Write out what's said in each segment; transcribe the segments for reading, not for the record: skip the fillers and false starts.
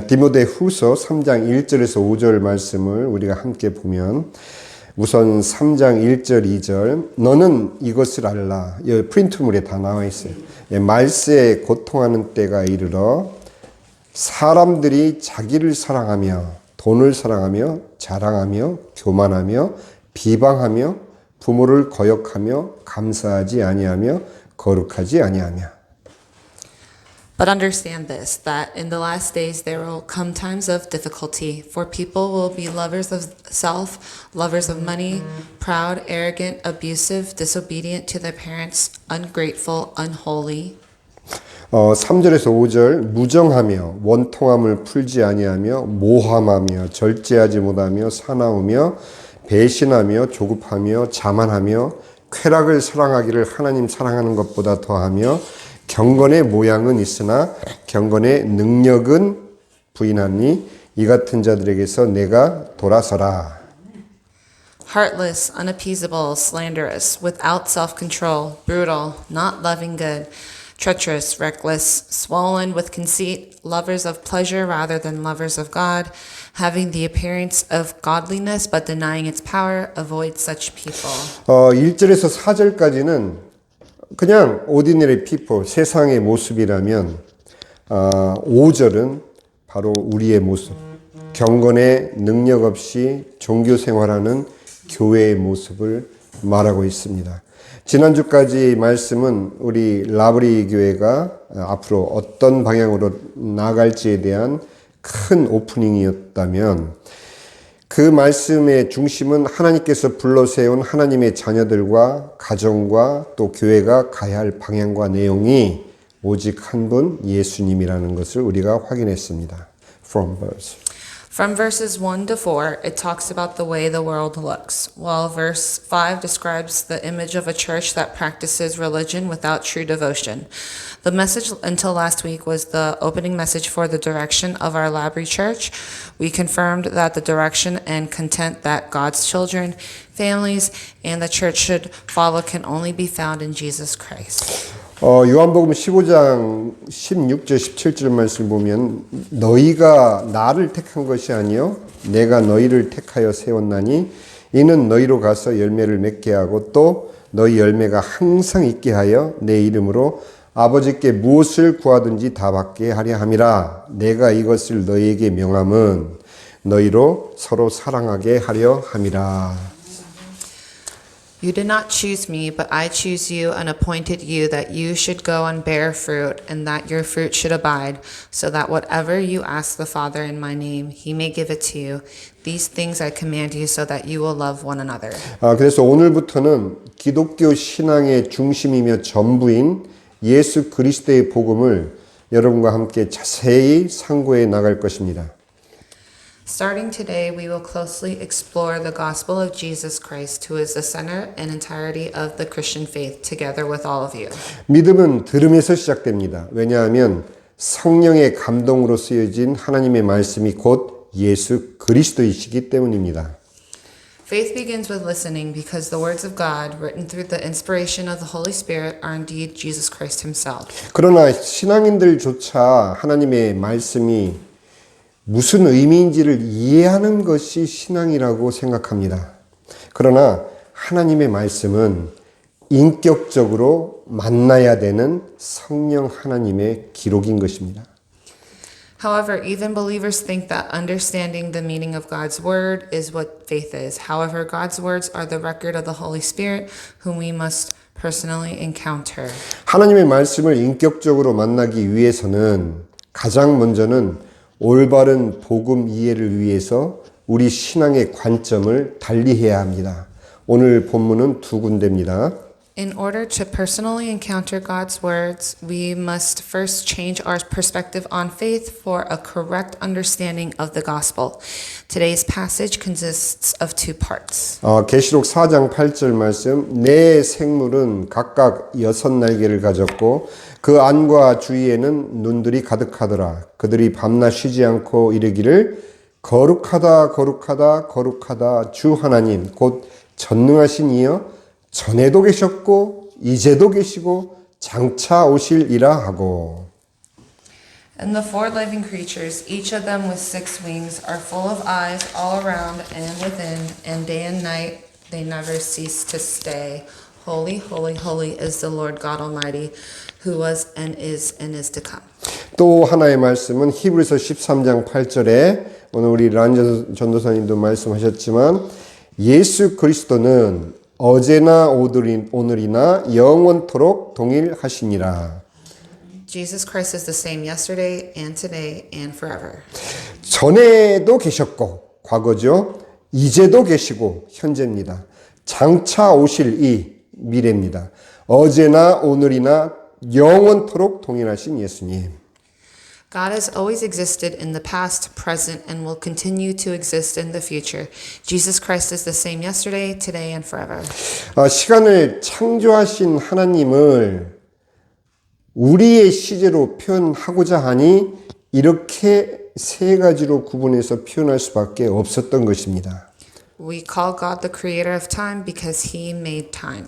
디모데후서 3장 1절에서 5절 말씀을 우리가 함께 보면 우선 3장 1절 2절 너는 이것을 알라. 여기 프린트물에 다 나와 있어요. 말세에 고통하는 때가 이르러 사람들이 자기를 사랑하며 돈을 사랑하며 자랑하며 교만하며 비방하며 부모를 거역하며 감사하지 아니하며 거룩하지 아니하며. But understand this, that in the last days there will come times of difficulty, for people will be lovers of self, lovers of money, proud, arrogant, abusive, disobedient to their parents, ungrateful, unholy. 3절에서 5절 무정하며 원통함을 풀지 아니하며 모함하며 절제하지 못하며 사나우며 배신하며 조급하며 자만하며 쾌락을 사랑하기를 하나님 사랑하는 것보다 더하며 경건의 모양은 있으나 경건의 능력은 부인하니 이 같은 자들에게서 내가 돌아서라. Heartless, unappeasable, slanderous, without self-control, brutal, not loving good, treacherous, reckless, swollen with conceit, lovers of pleasure rather than lovers of God, having the appearance of godliness but denying its power, avoid such people. 1절에서 4절까지는 그냥 ordinary people, 세상의 모습이라면 5절은 바로 우리의 모습, 경건의 능력 없이 종교 생활하는 교회의 모습을 말하고 있습니다. 지난주까지 말씀은 우리 라브리 교회가 앞으로 어떤 방향으로 나아갈지에 대한 큰 오프닝이었다면 그 말씀의 중심은 하나님께서 불러세운 하나님의 자녀들과 가정과 또 교회가 가야 할 방향과 내용이 오직 한 분 예수님이라는 것을 우리가 확인했습니다. From verses 1 to 4, it talks about the way the world looks, while verse 5 describes the image of a church that practices religion without true devotion. The message until last week was the opening message for the direction of our Labree Church. We confirmed that the direction and content that God's children, families, and the church should follow can only be found in Jesus Christ. 요한복음 15장 16절 17절 말씀 보면 너희가 나를 택한 것이 아니요 내가 너희를 택하여 세웠나니 이는 너희로 가서 열매를 맺게 하고 또 너희 열매가 항상 있게 하여 내 이름으로 아버지께 무엇을 구하든지 다 받게 하려 함이라. 내가 이것을 너희에게 명함은 너희로 서로 사랑하게 하려 함이라. You did not choose me, but I choose you and appointed you that you should go and bear fruit, and that your fruit should abide, so that whatever you ask the Father in my name, he may give it to you. These things I command you so that you will love one another. 그래서 오늘부터는 기독교 신앙의 중심이며 전부인 예수 그리스도의 복음을 여러분과 함께 자세히 상고해 나갈 것입니다. Starting today, we will closely explore the gospel of Jesus Christ, who is the center and entirety of the Christian faith, together with all of you. 믿음은 들음에서 시작됩니다. 왜냐하면 성령의 감동으로 쓰여진 하나님의 말씀이 곧 예수 그리스도이시기 때문입니다. Faith begins with listening because the words of God, written through the inspiration of the Holy Spirit, are indeed Jesus Christ himself. 그러나 신앙인들조차 하나님의 말씀이 무슨 의미인지를 이해하는 것이 신앙이라고 생각합니다. 그러나 하나님의 말씀은 인격적으로 만나야 되는 성령 하나님의 기록인 것입니다. However, even believers think that understanding the meaning of God's word is what faith is. However, God's words are the record of the Holy Spirit, whom we must personally encounter. 하나님의 말씀을 인격적으로 만나기 위해서는 가장 먼저는 올바른 복음 이해를 위해서 우리 신앙의 관점을 달리해야 합니다. 오늘 본문은 두 군데입니다. In order to personally encounter God's words, we must first change our perspective on faith for a correct understanding of the gospel. Today's passage consists of two parts. 계시록 4장 8절 말씀 내 생물은 각각 6날개를 가졌고 그 안과 주위에는 눈들이 가득하더라. 그들이 밤낮 쉬지 않고 이르기를 거룩하다 거룩하다 거룩하다 주 하나님 곧 전능하신 이여 전에도 계셨고 이제도 계시고 장차 오실이라 하고. And the four living creatures, each of them with six wings, are full of eyes all around and within, and day and night they never cease to say, Holy, holy, holy is the Lord God Almighty, who was and is to come. 또 하나의 말씀은 히브리서 13장 8절에 오늘 우리 란 전도사님도 말씀하셨지만 예수 그리스도는 어제나 오늘이나 영원토록 동일하시니라. Jesus Christ is the same yesterday and today and forever. 전에도 계셨고 과거죠. 이제도 계시고 현재입니다. 장차 오실 이 미래입니다. 어제나 오늘이나 영원토록 동일하신 예수님. God has always existed in the past, present, and will continue to exist in the future. Jesus Christ is the same yesterday, today, and forever. 시간을 창조하신 하나님을 우리의 시제로 표현하고자 하니 이렇게 세 가지로 구분해서 표현할 수밖에 없었던 것입니다. We call God the creator of time because he made time.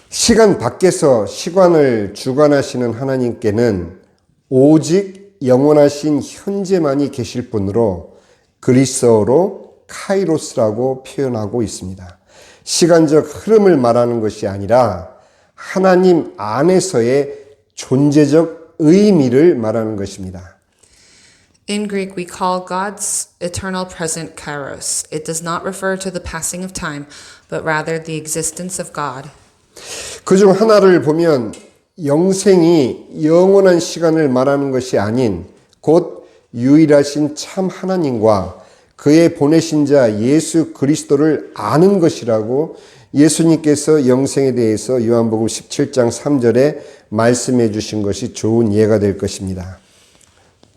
시간 밖에서 시간을 주관하시는 하나님께는 오직 영원하신 현재만이 계실 뿐으로 그리스어로 카이로스라고 표현하고 있습니다. 시간적 흐름을 말하는 것이 아니라 하나님 안에서의 존재적 의미를 말하는 것입니다. In Greek, we call God's eternal present kairos. It does not refer to the passing of time, but rather the existence of God. 그중 하나를 보면 영생이 영원한 시간을 말하는 것이 아닌 곧 유일하신 참 하나님과 그의 보내신 자 예수 그리스도를 아는 것이라고 예수님께서 영생에 대해서 요한복음 17장 3절에 말씀해 주신 것이 좋은 예가 될 것입니다.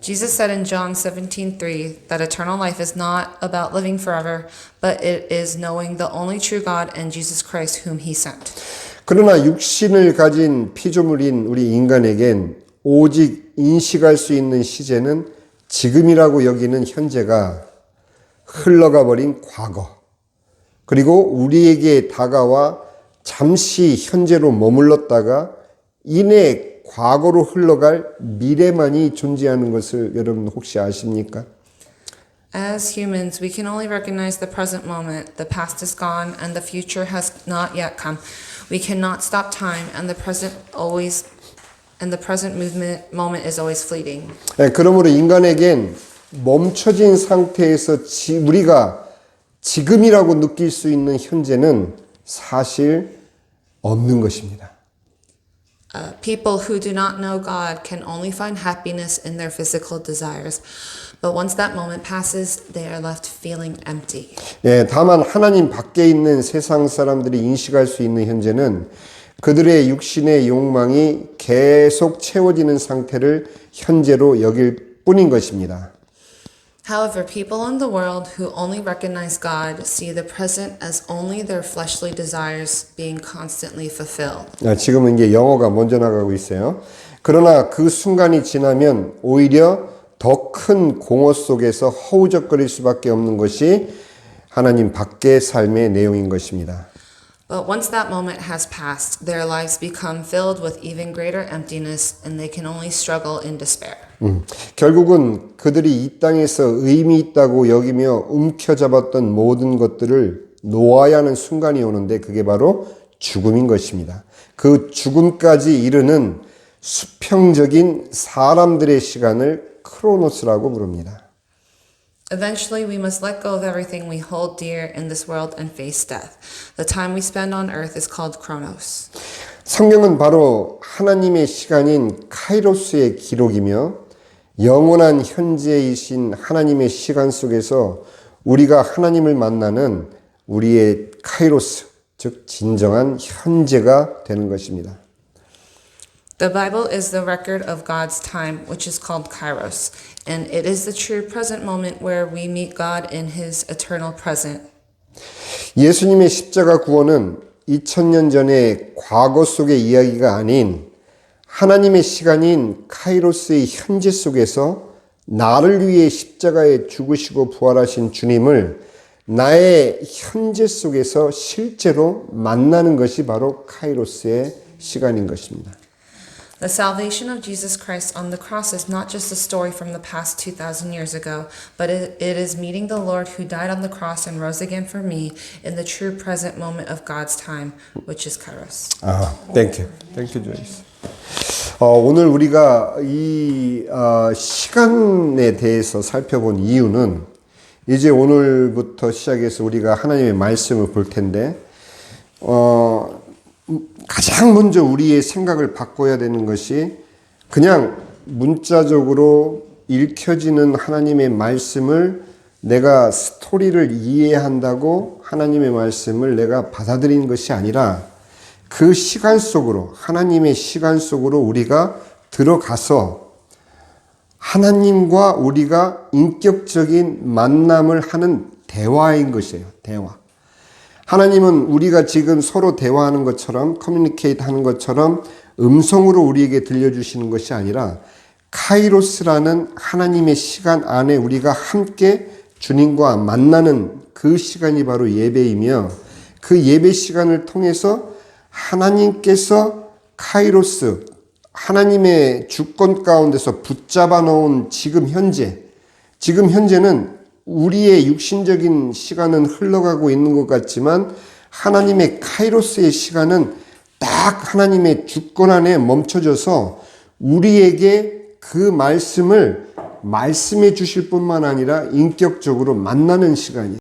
Jesus said in John 17:3 that eternal life is not about living forever, but it is knowing the only true God and Jesus Christ whom he sent. 그러나 육신을 가진 피조물인 우리 인간에겐 오직 인식할 수 있는 시제는 지금이라고 여기는 현재가 흘러가 버린 과거, 그리고 우리에게 다가와 잠시 현재로 머물렀다가 이내 과거로 흘러갈 미래만이 존재하는 것을 여러분 혹시 아십니까? As humans, we can only recognize the present moment. The past is gone and the future has not yet come. We cannot stop time and the present moment is always fleeting. 그러므로 인간에겐 멈춰진 상태에서 우리가 지금이라고 느낄 수 있는 현재는 사실 없는 것입니다. People who do not know God can only find happiness in their physical desires. But once that moment passes, they are left feeling empty. 다만 하나님 밖에 있는 세상 사람들이 인식할 수 있는 현재는 그들의 육신의 욕망이 계속 채워지는 상태를 현재로 여길 뿐인 것입니다. However, people in the world who only recognize God see the present as only their fleshly desires being constantly fulfilled. 지금은 이제 영어가 먼저 나가고 있어요. 그러나 그 순간이 지나면 오히려 더 큰 공허 속에서 허우적거릴 수밖에 없는 것이 하나님 밖의 삶의 내용인 것입니다. But once that moment has passed, their lives become filled with even greater emptiness and they can only struggle in despair. 결국은 그들이 이 땅에서 의미 있다고 여기며 움켜잡았던 모든 것들을 놓아야 하는 순간이 오는데 그게 바로 죽음인 것입니다. 그 죽음까지 이르는 수평적인 사람들의 시간을 크로노스라고 부릅니다. Eventually, we must let go of everything we hold dear in this world and face death. The time we spend on earth is called Chronos. 성경은 바로 하나님의 시간인 카이로스의 기록이며 영원한 현재이신 하나님의 시간 속에서 우리가 하나님을 만나는 우리의 카이로스, 즉 진정한 현재가 되는 것입니다. The Bible is the record of God's time, which is called Kairos, and it is the true present moment where we meet God in His eternal present. 예수님의 십자가 구원은 2000년 전의 과거 속의 이야기가 아닌 하나님의 시간인 카이로스의 현재 속에서 나를 위해 십자가에 죽으시고 부활하신 주님을 나의 현재 속에서 실제로 만나는 것이 바로 카이로스의 시간인 것입니다. The salvation of Jesus Christ on the cross is not just a story from the past 2,000 years ago, but it is meeting the Lord who died on the cross and rose again for me in the true present moment of God's time, which is Kairos. Thank you. Thank you, Joyce. 오늘 우리가 이 시간에 대해서 살펴본 이유는 이제 오늘부터 시작해서 우리가 하나님의 말씀을 볼 텐데 가장 먼저 우리의 생각을 바꿔야 되는 것이 그냥 문자적으로 읽혀지는 하나님의 말씀을 내가 스토리를 이해한다고 하나님의 말씀을 내가 받아들이는 것이 아니라 그 시간 속으로 하나님의 시간 속으로 우리가 들어가서 하나님과 우리가 인격적인 만남을 하는 대화인 것이에요. 대화. 하나님은 우리가 지금 서로 대화하는 것처럼 커뮤니케이트 하는 것처럼 음성으로 우리에게 들려주시는 것이 아니라 카이로스라는 하나님의 시간 안에 우리가 함께 주님과 만나는 그 시간이 바로 예배이며 그 예배 시간을 통해서 하나님께서 카이로스 하나님의 주권 가운데서 붙잡아 놓은 지금 현재는 우리의 육신적인 시간은 흘러가고 있는 것 같지만 하나님의 카이로스의 시간은 딱 하나님의 주권 안에 멈춰져서 우리에게 그 말씀을 말씀해 주실 뿐만 아니라 인격적으로 만나는 시간이에요.